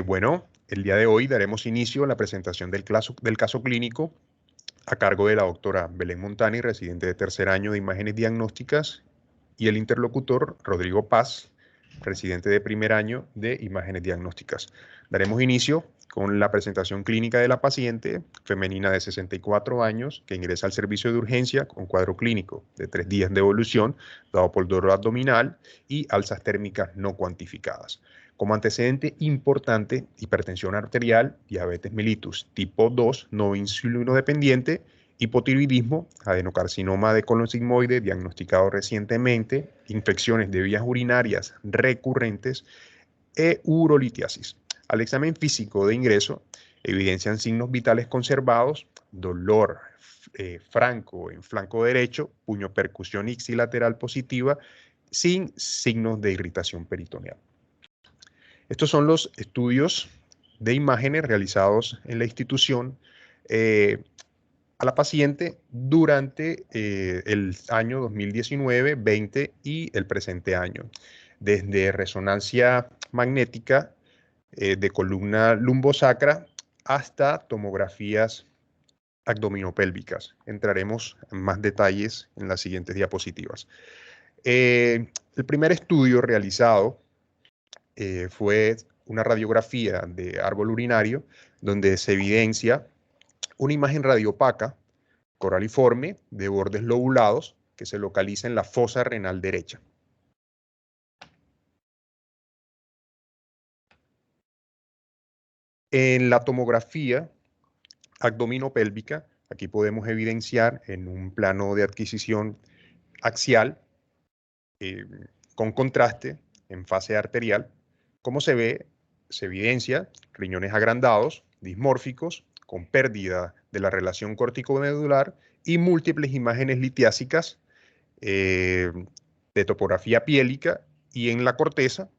Bueno, el día de hoy daremos inicio a la presentación del caso clínico a cargo de la doctora Belén Montani, residente de tercer año de imágenes diagnósticas, y el interlocutor Rodrigo Paz, residente de primer año de imágenes diagnósticas. Daremos inicio con la presentación clínica de la paciente femenina de 64 años que ingresa al servicio de urgencia con cuadro clínico de 3 días de evolución dado por dolor abdominal y alzas térmicas no cuantificadas. Como antecedente importante, hipertensión arterial, diabetes mellitus tipo 2 no insulino dependiente, hipotiroidismo, adenocarcinoma de colon sigmoide diagnosticado recientemente, infecciones de vías urinarias recurrentes e urolitiasis. Al examen físico de ingreso, evidencian signos vitales conservados, dolor franco en flanco derecho, puño percusión ipsilateral positiva, sin signos de irritación peritoneal. Estos son los estudios de imágenes realizados en la institución a la paciente durante el año 2019, 20 y el presente año. Desde resonancia magnética de columna lumbosacra hasta tomografías abdominopélvicas. Entraremos en más detalles en las siguientes diapositivas. El primer estudio realizado fue una radiografía de árbol urinario donde se evidencia una imagen radiopaca coraliforme de bordes lobulados que se localiza en la fosa renal derecha. En la tomografía abdominopélvica, aquí podemos evidenciar en un plano de adquisición axial con contraste en fase arterial, como se evidencia riñones agrandados, dismórficos, con pérdida de la relación córtico-medular y múltiples imágenes litiásicas de topografía piélica y en la corteza,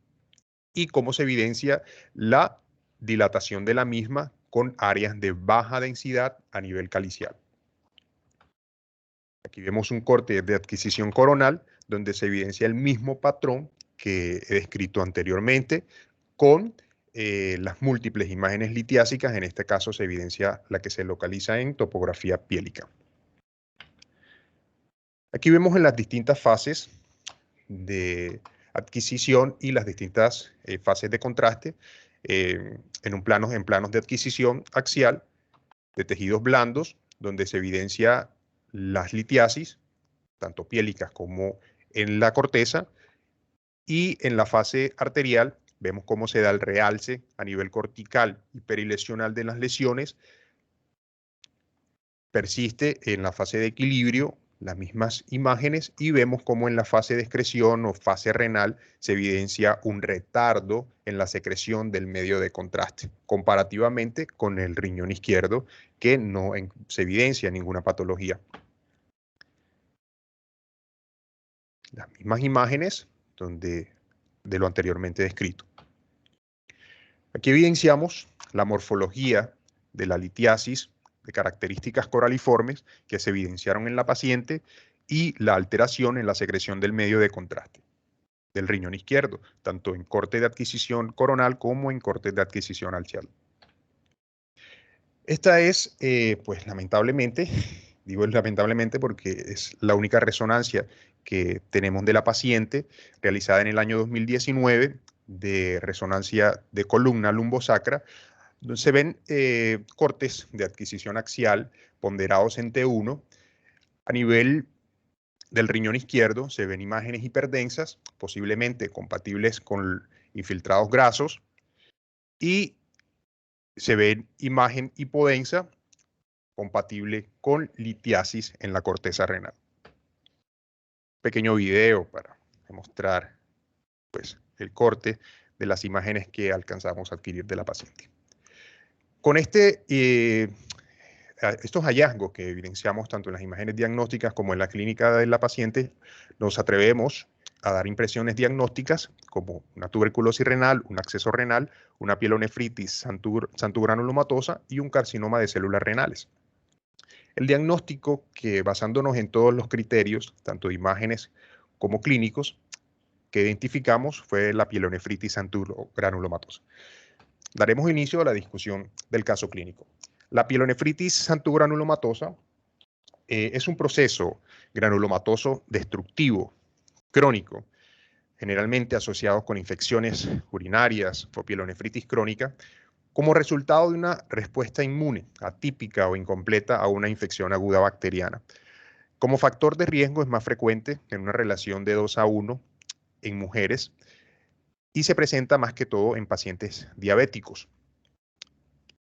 y cómo se evidencia la dilatación de la misma con áreas de baja densidad a nivel calicial. Aquí vemos un corte de adquisición coronal donde se evidencia el mismo patrón que he descrito anteriormente con las múltiples imágenes litiásicas. En este caso se evidencia la que se localiza en topografía piélica. Aquí vemos en las distintas fases de adquisición y las distintas fases de contraste en planos de adquisición axial de tejidos blandos, donde se evidencia las litiasis, tanto piélicas como en la corteza, y en la fase arterial vemos cómo se da el realce a nivel cortical y perilesional de las lesiones, persiste en la fase de equilibrio las mismas imágenes y vemos cómo en la fase de excreción o fase renal se evidencia un retardo en la secreción del medio de contraste, comparativamente con el riñón izquierdo, que no se evidencia ninguna patología. Las mismas imágenes de lo anteriormente descrito. Aquí evidenciamos la morfología de la litiasis de características coraliformes que se evidenciaron en la paciente y la alteración en la secreción del medio de contraste del riñón izquierdo, tanto en corte de adquisición coronal como en corte de adquisición axial. Esta es, pues lamentablemente, digo lamentablemente porque es la única resonancia que tenemos de la paciente realizada en el año 2019 de resonancia de columna lumbosacra, donde se ven cortes de adquisición axial ponderados en T1. A nivel del riñón izquierdo se ven imágenes hiperdensas, posiblemente compatibles con infiltrados grasos, y se ve imagen hipodensa compatible con litiasis en la corteza renal. Pequeño video para demostrar pues, el corte de las imágenes que alcanzamos a adquirir de la paciente. Con estos hallazgos que evidenciamos tanto en las imágenes diagnósticas como en la clínica de la paciente, nos atrevemos a dar impresiones diagnósticas como una tuberculosis renal, un acceso renal, una pielonefritis xantogranulomatosa y un carcinoma de células renales. El diagnóstico que, basándonos en todos los criterios, tanto de imágenes como clínicos, que identificamos fue la pielonefritis xantogranulomatosa. Daremos inicio a la discusión del caso clínico. La pielonefritis santuogranulomatosa es un proceso granulomatoso destructivo, crónico, generalmente asociado con infecciones urinarias o pielonefritis crónica, como resultado de una respuesta inmune atípica o incompleta a una infección aguda bacteriana. Como factor de riesgo es más frecuente en una relación de 2:1 en mujeres y se presenta más que todo en pacientes diabéticos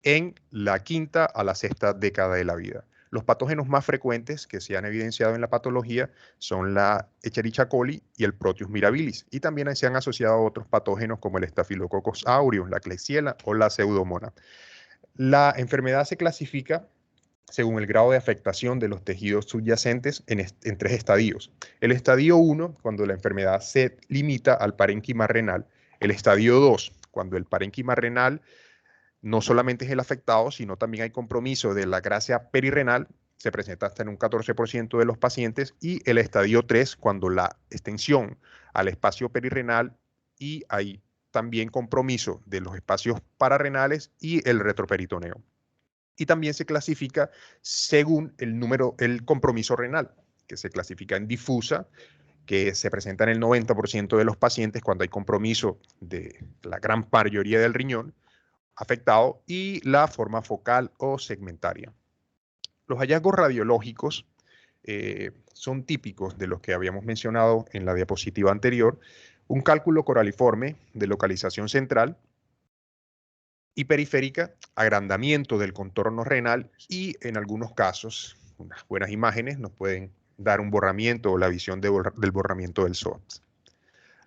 en la quinta a la sexta década de la vida. Los patógenos más frecuentes que se han evidenciado en la patología son la Escherichia coli y el Proteus mirabilis, y también se han asociado a otros patógenos como el Staphylococcus aureus, la Klebsiella o la Pseudomonas. La enfermedad se clasifica según el grado de afectación de los tejidos subyacentes en 3 estadios. El estadio 1, cuando la enfermedad se limita al parénquima renal. El estadio 2, cuando el parénquima renal no solamente es el afectado, sino también hay compromiso de la gracia perirrenal, se presenta hasta en un 14% de los pacientes, y el estadio 3, cuando la extensión al espacio perirrenal y hay también compromiso de los espacios pararrenales y el retroperitoneo. Y también se clasifica según el compromiso renal, que se clasifica en difusa, que se presenta en el 90% de los pacientes cuando hay compromiso de la gran mayoría del riñón afectado, y la forma focal o segmentaria. Los hallazgos radiológicos son típicos de los que habíamos mencionado en la diapositiva anterior: un cálculo coraliforme de localización central y periférica, agrandamiento del contorno renal y, en algunos casos, unas buenas imágenes nos pueden dar un borramiento o la visión del borramiento del SOAT.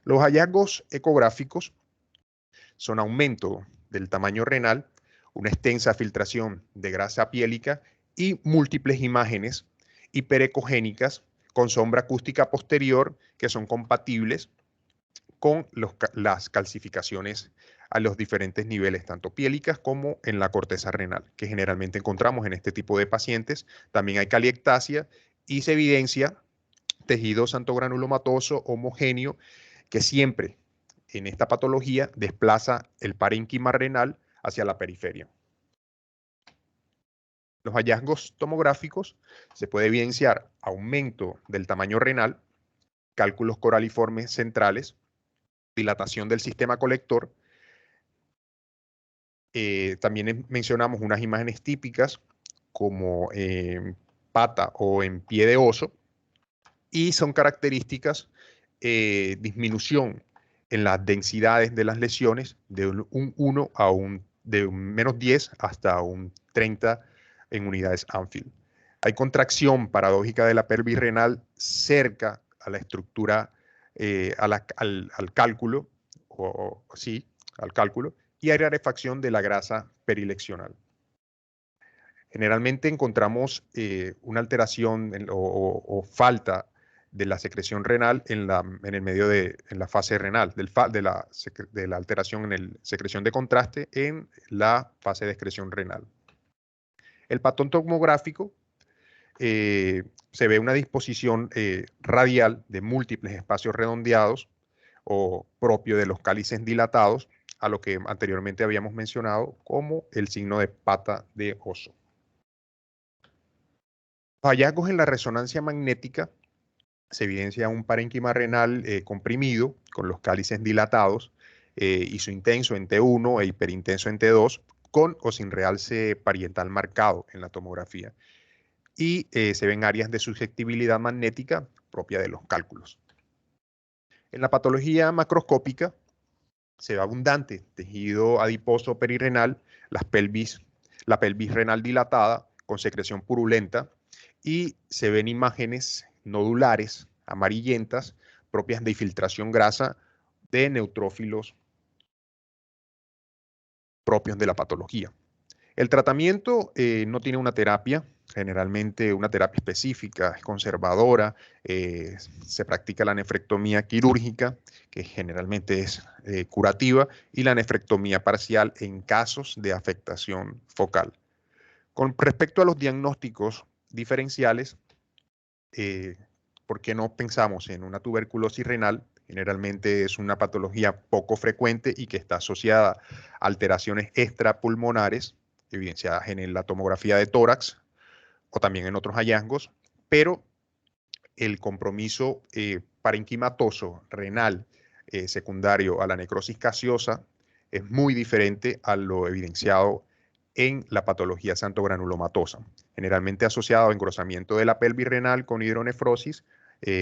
Los hallazgos ecográficos son aumento del tamaño renal, una extensa filtración de grasa piélica y múltiples imágenes hiperecogénicas con sombra acústica posterior que son compatibles con las calcificaciones a los diferentes niveles, tanto piélicas como en la corteza renal, que generalmente encontramos en este tipo de pacientes. También hay caliectasia y se evidencia tejido santogranulomatoso homogéneo que siempre en esta patología desplaza el parénquima renal hacia la periferia. Los hallazgos tomográficos se puede evidenciar aumento del tamaño renal, cálculos coraliformes centrales, dilatación del sistema colector. También mencionamos unas imágenes típicas como pata o en pie de oso, y son características disminución en las densidades de las lesiones de un 1 a de un menos 10 hasta un 30 en unidades Anfield. Hay contracción paradójica de la pelvis renal cerca a la estructura, al cálculo, al cálculo, y hay rarefacción de la grasa perileccional. Generalmente encontramos una alteración o falta de la secreción renal en la fase renal, de la alteración en la secreción de contraste en la fase de excreción renal. El patrón tomográfico se ve una disposición radial de múltiples espacios redondeados o propio de los cálices dilatados, a lo que anteriormente habíamos mencionado como el signo de pata de oso. Hallazgos en la resonancia magnética se evidencia un parénquima renal comprimido con los cálices dilatados, isointenso en T1 e hiperintenso en T2, con o sin realce parietal marcado en la tomografía. Y se ven áreas de susceptibilidad magnética propia de los cálculos. En la patología macroscópica se ve abundante tejido adiposo perirrenal, la pelvis renal dilatada con secreción purulenta, y se ven imágenes nodulares amarillentas propias de infiltración grasa de neutrófilos propios de la patología. El tratamiento no tiene una terapia, generalmente una terapia específica, es conservadora, se practica la nefrectomía quirúrgica, que generalmente es curativa, y la nefrectomía parcial en casos de afectación focal. Con respecto a los diagnósticos diferenciales, ¿por qué no pensamos en una tuberculosis renal Generalmente es una patología poco frecuente y que está asociada a alteraciones extrapulmonares, evidenciadas en la tomografía de tórax o también en otros hallazgos, pero el compromiso parenquimatoso renal secundario a la necrosis gaseosa es muy diferente a lo evidenciado en la patología santogranulomatosa, generalmente asociado a engrosamiento de la pelvis renal con hidronefrosis,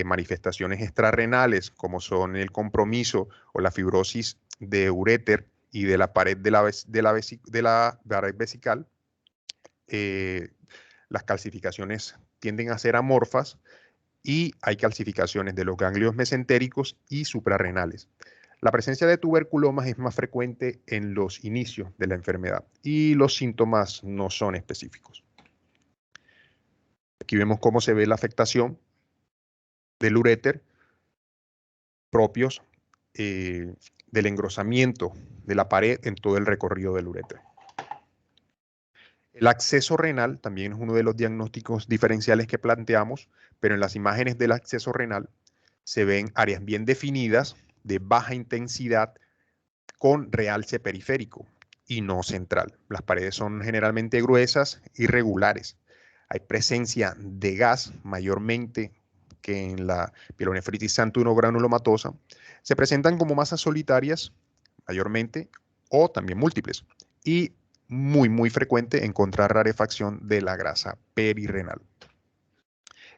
manifestaciones extrarrenales como son el compromiso o la fibrosis de uréter y de la pared de la pared vesical. Las calcificaciones tienden a ser amorfas y hay calcificaciones de los ganglios mesentéricos y suprarrenales. La presencia de tuberculomas es más frecuente en los inicios de la enfermedad y los síntomas no son específicos. Aquí vemos cómo se ve la afectación del uréter propios del engrosamiento de la pared en todo el recorrido del uréter. El acceso renal también es uno de los diagnósticos diferenciales que planteamos, pero en las imágenes del acceso renal se ven áreas bien definidas de baja intensidad con realce periférico y no central. Las paredes son generalmente gruesas, irregulares. Hay presencia de gas mayormente que en la pielonefritis santuinogranulomatosa. Se presentan como masas solitarias mayormente o también múltiples. Y muy frecuente encontrar rarefacción de la grasa perirrenal.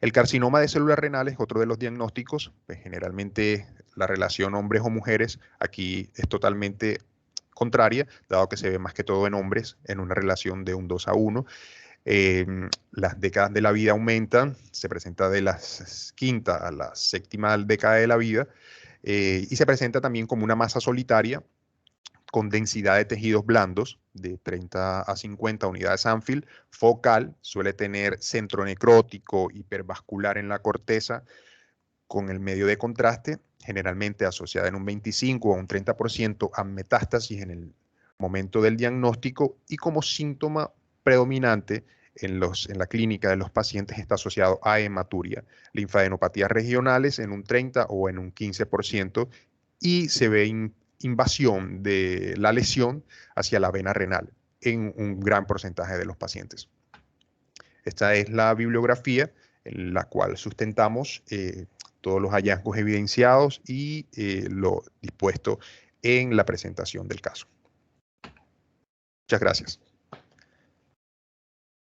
El carcinoma de células renales es otro de los diagnósticos. Pues generalmente la relación hombres o mujeres aquí es totalmente contraria, dado que se ve más que todo en hombres en una relación de un 2:1. Las décadas de la vida aumentan, se presenta de la quinta a la séptima década de la vida y se presenta también como una masa solitaria con densidad de tejidos blandos de 30 a 50 unidades Anfield, focal, suele tener centro necrótico hipervascular en la corteza con el medio de contraste, generalmente asociada en un 25 o un 30% a metástasis en el momento del diagnóstico y como síntoma predominante en la clínica de los pacientes está asociado a hematuria, linfadenopatías regionales en un 30 o en un 15% y se ve invasión de la lesión hacia la vena renal en un gran porcentaje de los pacientes. Esta es la bibliografía en la cual sustentamos todos los hallazgos evidenciados y lo dispuesto en la presentación del caso. Muchas gracias.